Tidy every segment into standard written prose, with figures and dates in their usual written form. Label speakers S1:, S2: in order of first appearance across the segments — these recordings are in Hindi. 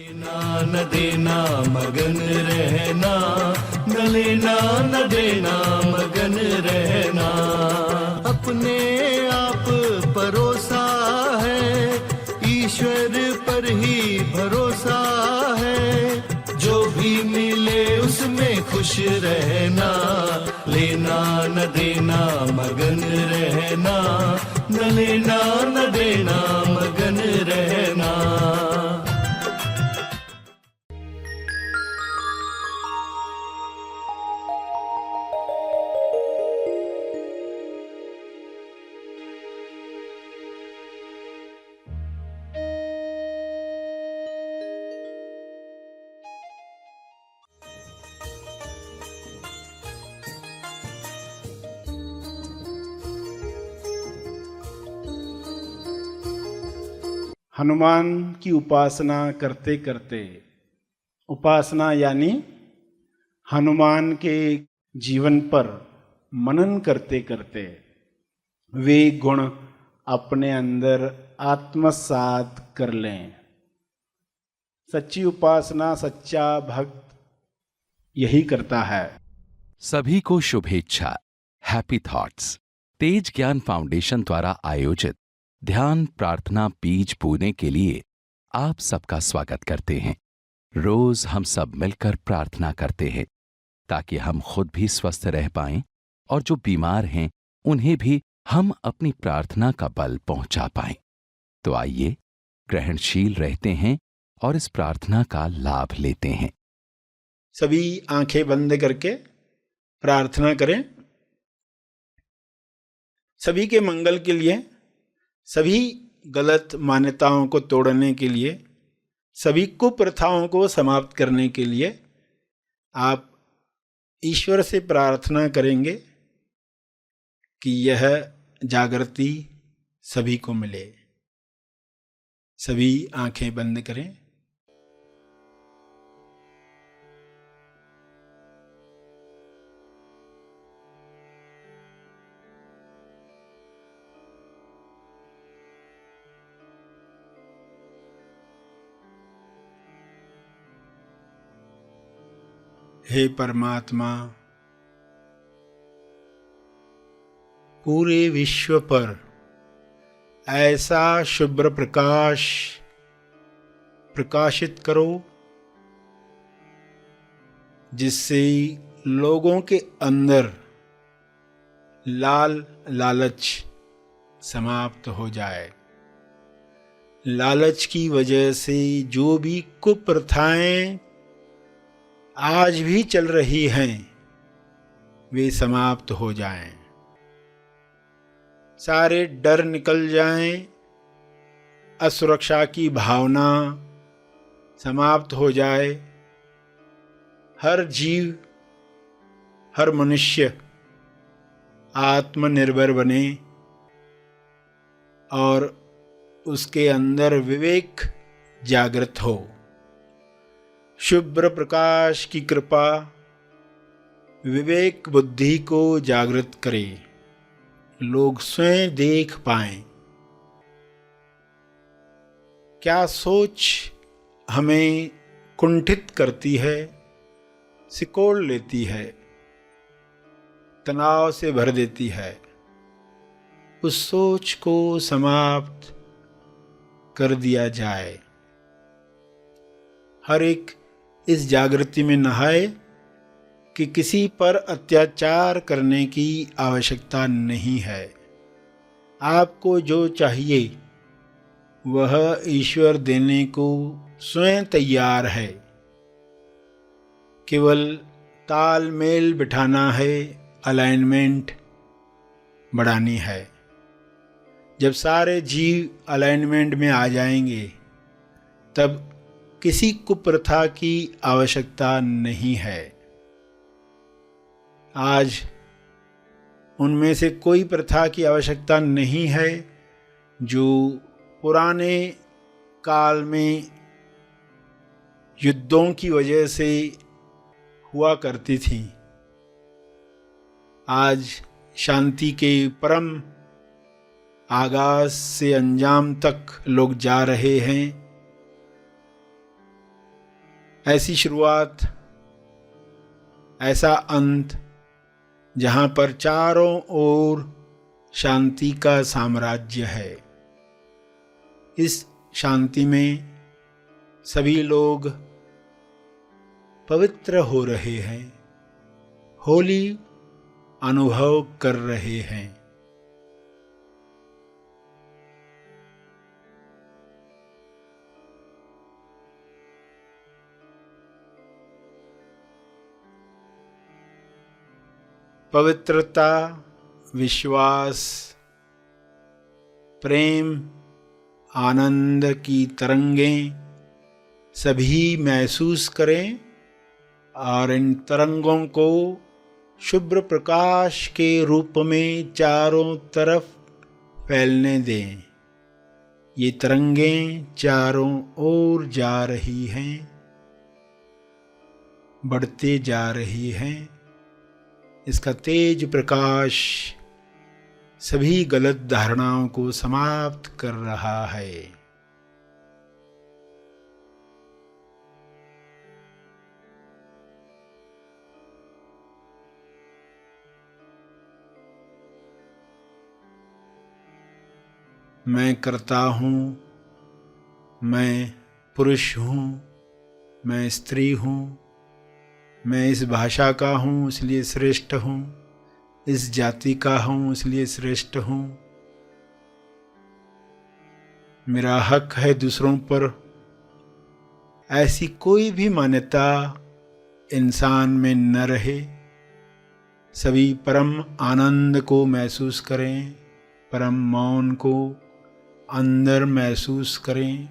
S1: लेना न देना मगन रहना, न लेना न देना मगन रहना। अपने आप परोसा है, ईश्वर पर ही भरोसा है। जो भी मिले उसमें खुश रहना, लेना न देना मगन रहना, न लेना न देना मगन रहना।
S2: हनुमान की उपासना करते करते, उपासना यानी हनुमान के जीवन पर मनन करते करते वे गुण अपने अंदर आत्मसात कर लें। सच्ची उपासना, सच्चा भक्त यही करता है।
S3: सभी को शुभेच्छा। हैप्पी थॉट्स तेज ज्ञान फाउंडेशन द्वारा आयोजित ध्यान प्रार्थना बीज बोने के लिए आप सबका स्वागत करते हैं। रोज हम सब मिलकर प्रार्थना करते हैं ताकि हम खुद भी स्वस्थ रह पाएं और जो बीमार हैं उन्हें भी हम अपनी प्रार्थना का बल पहुंचा पाएं। तो आइए ग्रहणशील रहते हैं और इस प्रार्थना का लाभ लेते हैं।
S2: सभी आंखें बंद करके प्रार्थना करें। सभी के मंगल के लिए, सभी गलत मान्यताओं को तोड़ने के लिए, सभी कुप्रथाओं को समाप्त करने के लिए आप ईश्वर से प्रार्थना करेंगे कि यह जागृति सभी को मिले। सभी आंखें बंद करें। हे परमात्मा, पूरे विश्व पर ऐसा शुभ्र प्रकाश प्रकाशित करो जिससे लोगों के अंदर लालच समाप्त हो जाए। लालच की वजह से जो भी कुप्रथाएं आज भी चल रही हैं वे समाप्त हो जाएं। सारे डर निकल जाएं, असुरक्षा की भावना समाप्त हो जाए। हर जीव, हर मनुष्य आत्मनिर्भर बने और उसके अंदर विवेक जागृत हो। शुभ्र प्रकाश की कृपा विवेक बुद्धि को जागृत करे, लोग स्वयं देख पाएं क्या सोच हमें कुंठित करती है, सिकोड़ लेती है, तनाव से भर देती है। उस सोच को समाप्त कर दिया जाए। हर एक इस जागृति में नहाए कि किसी पर अत्याचार करने की आवश्यकता नहीं है। आपको जो चाहिए वह ईश्वर देने को स्वयं तैयार है। केवल तालमेल बिठाना है, अलाइनमेंट बढ़ानी है। जब सारे जीव अलाइनमेंट में आ जाएंगे तब किसी कुप्रथा की आवश्यकता नहीं है। आज उनमें से कोई प्रथा की आवश्यकता नहीं है जो पुराने काल में युद्धों की वजह से हुआ करती थी। आज शांति के परम आगाज से अंजाम तक लोग जा रहे हैं। ऐसी शुरुआत, ऐसा अंत जहाँ पर चारों ओर शांति का साम्राज्य है। इस शांति में सभी लोग पवित्र हो रहे हैं, होली अनुभव कर रहे हैं। पवित्रता, विश्वास, प्रेम, आनंद की तरंगें सभी महसूस करें और इन तरंगों को शुभ्र प्रकाश के रूप में चारों तरफ फैलने दें। ये तरंगें चारों ओर जा रही हैं, बढ़ते जा रही हैं। इसका तेज प्रकाश सभी गलत धारणाओं को समाप्त कर रहा है। मैं करता हूँ, मैं पुरुष हूँ, मैं स्त्री हूँ, मैं इस भाषा का हूँ इसलिए श्रेष्ठ हूँ, इस जाति का हूँ इसलिए श्रेष्ठ हूँ, मेरा हक है दूसरों पर। ऐसी कोई भी मान्यता इंसान में न रहे। सभी परम आनंद को महसूस करें, परम मौन को अंदर महसूस करें।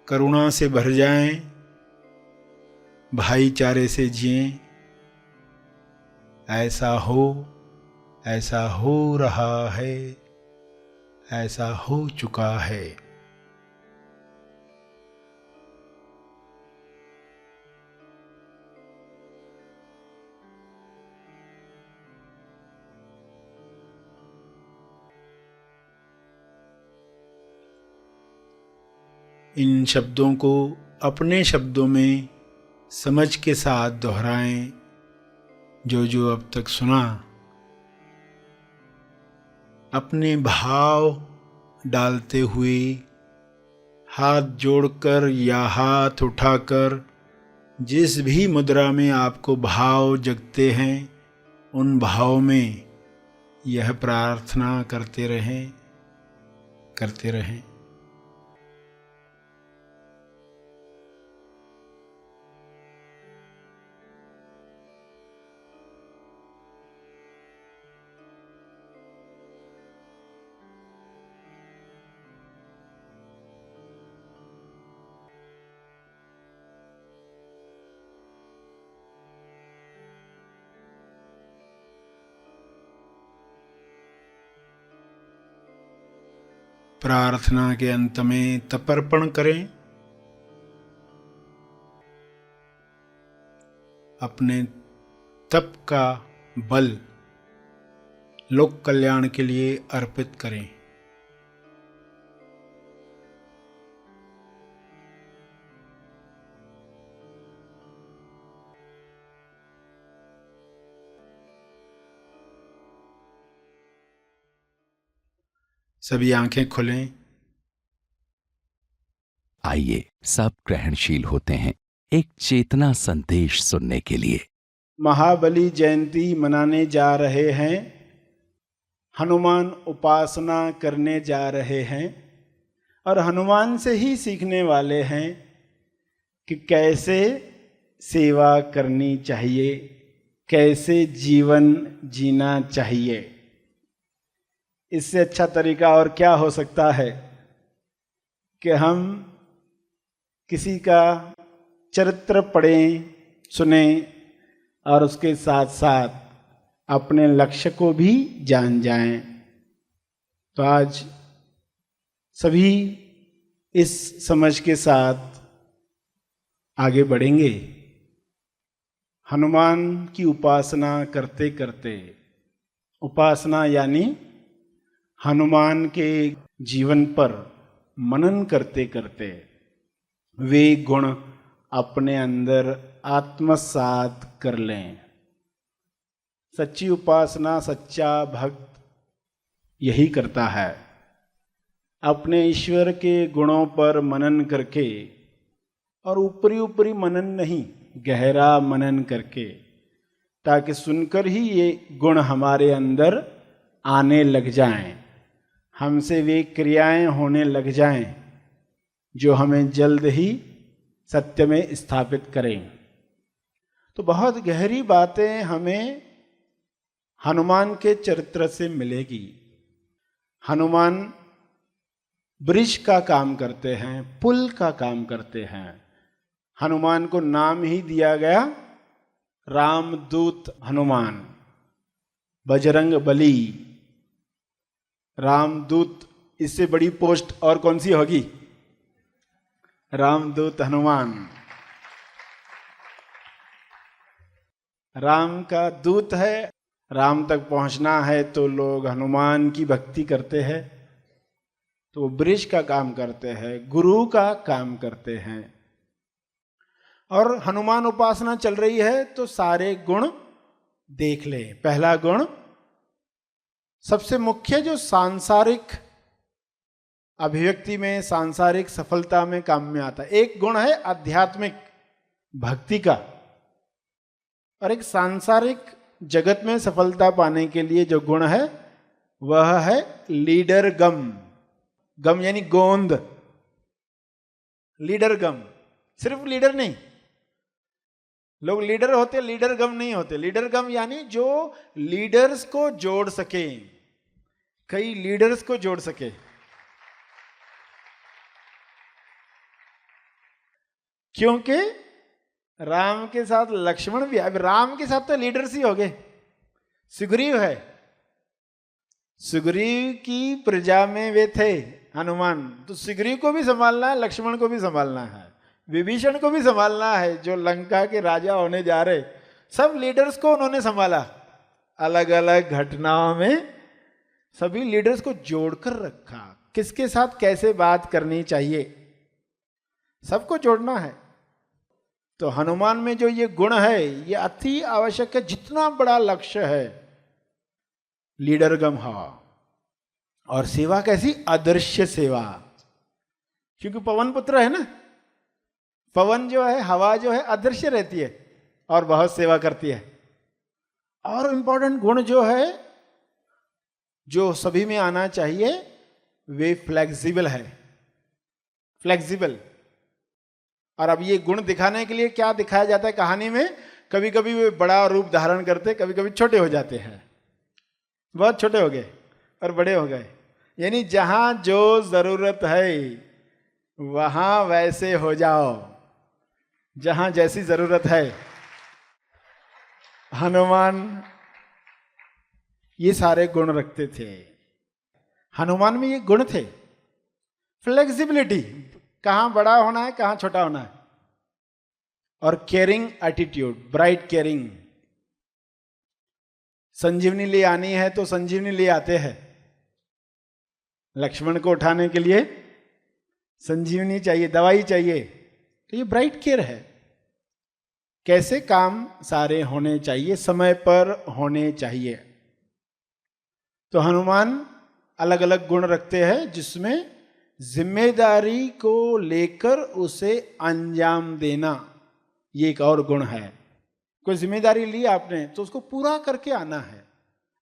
S2: करुणा से भर जाएं, भाईचारे से जिएं। ऐसा हो रहा है, ऐसा हो चुका है। इन शब्दों को अपने शब्दों में समझ के साथ दोहराएं। जो अब तक सुना, अपने भाव डालते हुए हाथ जोड़कर या हाथ उठाकर जिस भी मुद्रा में आपको भाव जगते हैं, उन भाव में यह प्रार्थना करते रहें। प्रार्थना के अंत में तपर्पण करें। अपने तप का बल लोक कल्याण के लिए अर्पित करें। सभी आंखें खोलें।
S3: आइए सब ग्रहणशील होते हैं एक चेतना संदेश सुनने के लिए।
S2: महाबली जयंती मनाने जा रहे हैं, हनुमान उपासना करने जा रहे हैं और हनुमान से ही सीखने वाले हैं कि कैसे सेवा करनी चाहिए, कैसे जीवन जीना चाहिए। इससे अच्छा तरीका और क्या हो सकता है कि हम किसी का चरित्र पढ़ें, सुनें और उसके साथ साथ अपने लक्ष्य को भी जान जाएं। तो आज सभी इस समझ के साथ आगे बढ़ेंगे। हनुमान की उपासना करते करते, उपासना यानी हनुमान के जीवन पर मनन करते करते वे गुण अपने अंदर आत्मसात कर लें। सच्ची उपासना, सच्चा भक्त यही करता है, अपने ईश्वर के गुणों पर मनन करके, और ऊपरी ऊपरी मनन नहीं, गहरा मनन करके, ताकि सुनकर ही ये गुण हमारे अंदर आने लग जाएं, हमसे वे क्रियाएं होने लग जाएं जो हमें जल्द ही सत्य में स्थापित करें। तो बहुत गहरी बातें हमें हनुमान के चरित्र से मिलेगी। हनुमान ब्रिज का काम करते हैं, पुल का काम करते हैं। हनुमान को नाम ही दिया गया रामदूत हनुमान, बजरंग बली, रामदूत। इससे बड़ी पोस्ट और कौन सी होगी? रामदूत हनुमान। राम का दूत है, राम तक पहुंचना है तो लोग हनुमान की भक्ति करते हैं, तो वो ब्रिज का काम करते हैं, गुरु का काम करते हैं। और हनुमान उपासना चल रही है तो सारे गुण देख ले। पहला गुण, सबसे मुख्य जो सांसारिक अभिव्यक्ति में, सांसारिक सफलता में काम में आता है, एक गुण है आध्यात्मिक भक्ति का, और एक सांसारिक जगत में सफलता पाने के लिए जो गुण है वह है लीडर गम। गम यानी गोंद, लीडर गम। सिर्फ लीडर नहीं, लोग लीडर होते, लीडर गम नहीं होते। लीडर गम यानी जो लीडर्स को जोड़ सके, कई लीडर्स को जोड़ सके। क्योंकि राम के साथ लक्ष्मण भी, अब राम के साथ तो लीडर्स ही हो गए। सुग्रीव है, सुग्रीव की प्रजा में वे थे हनुमान, तो सुग्रीव को भी संभालना है, लक्ष्मण को भी संभालना है, विभीषण को भी संभालना है, जो लंका के राजा होने जा रहे। सब लीडर्स को उन्होंने संभाला। अलग अलग घटनाओं में सभी लीडर्स को जोड़कर रखा, किसके साथ कैसे बात करनी चाहिए, सबको जोड़ना है। तो हनुमान में जो ये गुण है ये अति आवश्यक है। जितना बड़ा लक्ष्य है, लीडर गम। और सेवा कैसी? अदृश्य सेवा। क्योंकि पवन पुत्र है ना, पवन जो है, हवा जो है, अदृश्य रहती है और बहुत सेवा करती है। और इंपॉर्टेंट गुण जो है, जो सभी में आना चाहिए, वे फ्लेक्सिबल है, फ्लेक्सिबल। और अब ये गुण दिखाने के लिए क्या दिखाया जाता है कहानी में? कभी कभी वे बड़ा रूप धारण करते, कभी कभी छोटे हो जाते हैं। बहुत छोटे हो गए और बड़े हो गए, यानी जहां जो जरूरत है वहां वैसे हो जाओ, जहां जैसी जरूरत है। हनुमान ये सारे गुण रखते थे। हनुमान में ये गुण थे, फ्लेक्सिबिलिटी, कहां बड़ा होना है, कहां छोटा होना है, और केयरिंग एटीट्यूड, ब्राइट केयरिंग। संजीवनी ले आनी है तो संजीवनी ले आते हैं। लक्ष्मण को उठाने के लिए संजीवनी चाहिए, दवाई चाहिए, तो ये ब्राइट केयर है। कैसे काम सारे होने चाहिए, समय पर होने चाहिए। तो हनुमान अलग अलग गुण रखते हैं, जिसमें जिम्मेदारी को लेकर उसे अंजाम देना, ये एक और गुण है। कोई जिम्मेदारी ली आपने तो उसको पूरा करके आना है,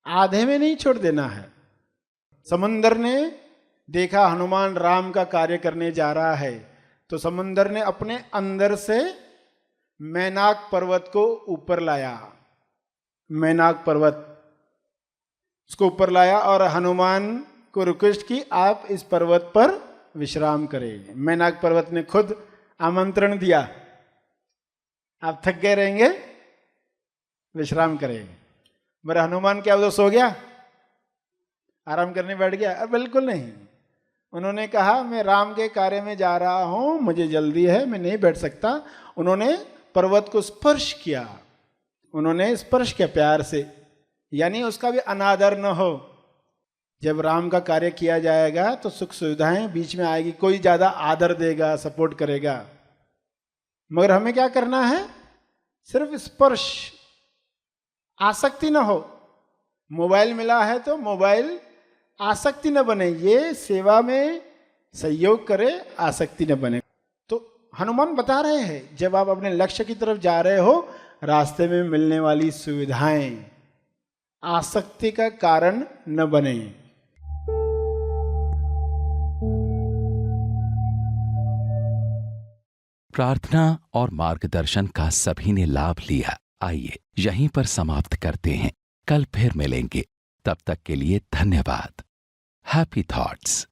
S2: आधे में नहीं छोड़ देना है। समंदर ने देखा हनुमान राम का कार्य करने जा रहा है, तो समंदर ने अपने अंदर से मैनाक पर्वत को ऊपर लाया, मैनाक पर्वत उसको ऊपर लाया, और हनुमान को रिक्वेस्ट की, आप इस पर्वत पर विश्राम करें। मैनाक पर्वत ने खुद आमंत्रण दिया, आप थक गए रहेंगे, विश्राम करें। मेरा हनुमान क्या उधर सो गया, आराम करने बैठ गया? बिल्कुल नहीं। उन्होंने कहा, मैं राम के कार्य में जा रहा हूं, मुझे जल्दी है, मैं नहीं बैठ सकता। उन्होंने पर्वत को स्पर्श किया, उन्होंने स्पर्श किया प्यार से, यानी उसका भी अनादर न हो। जब राम का कार्य किया जाएगा तो सुख सुविधाएं बीच में आएगी, कोई ज्यादा आदर देगा, सपोर्ट करेगा, मगर हमें क्या करना है? सिर्फ स्पर्श, आसक्ति न हो। मोबाइल मिला है तो मोबाइल आसक्ति न बने, ये सेवा में सहयोग करे, आसक्ति न बने। तो हनुमान बता रहे हैं जब आप अपने लक्ष्य की तरफ जा रहे हो, रास्ते में मिलने वाली सुविधाएं आसक्ति का कारण न बने।
S3: प्रार्थना और मार्गदर्शन का सभी ने लाभ लिया। आइए यहीं पर समाप्त करते हैं, कल फिर मिलेंगे। तब तक के लिए धन्यवाद। Happy thoughts.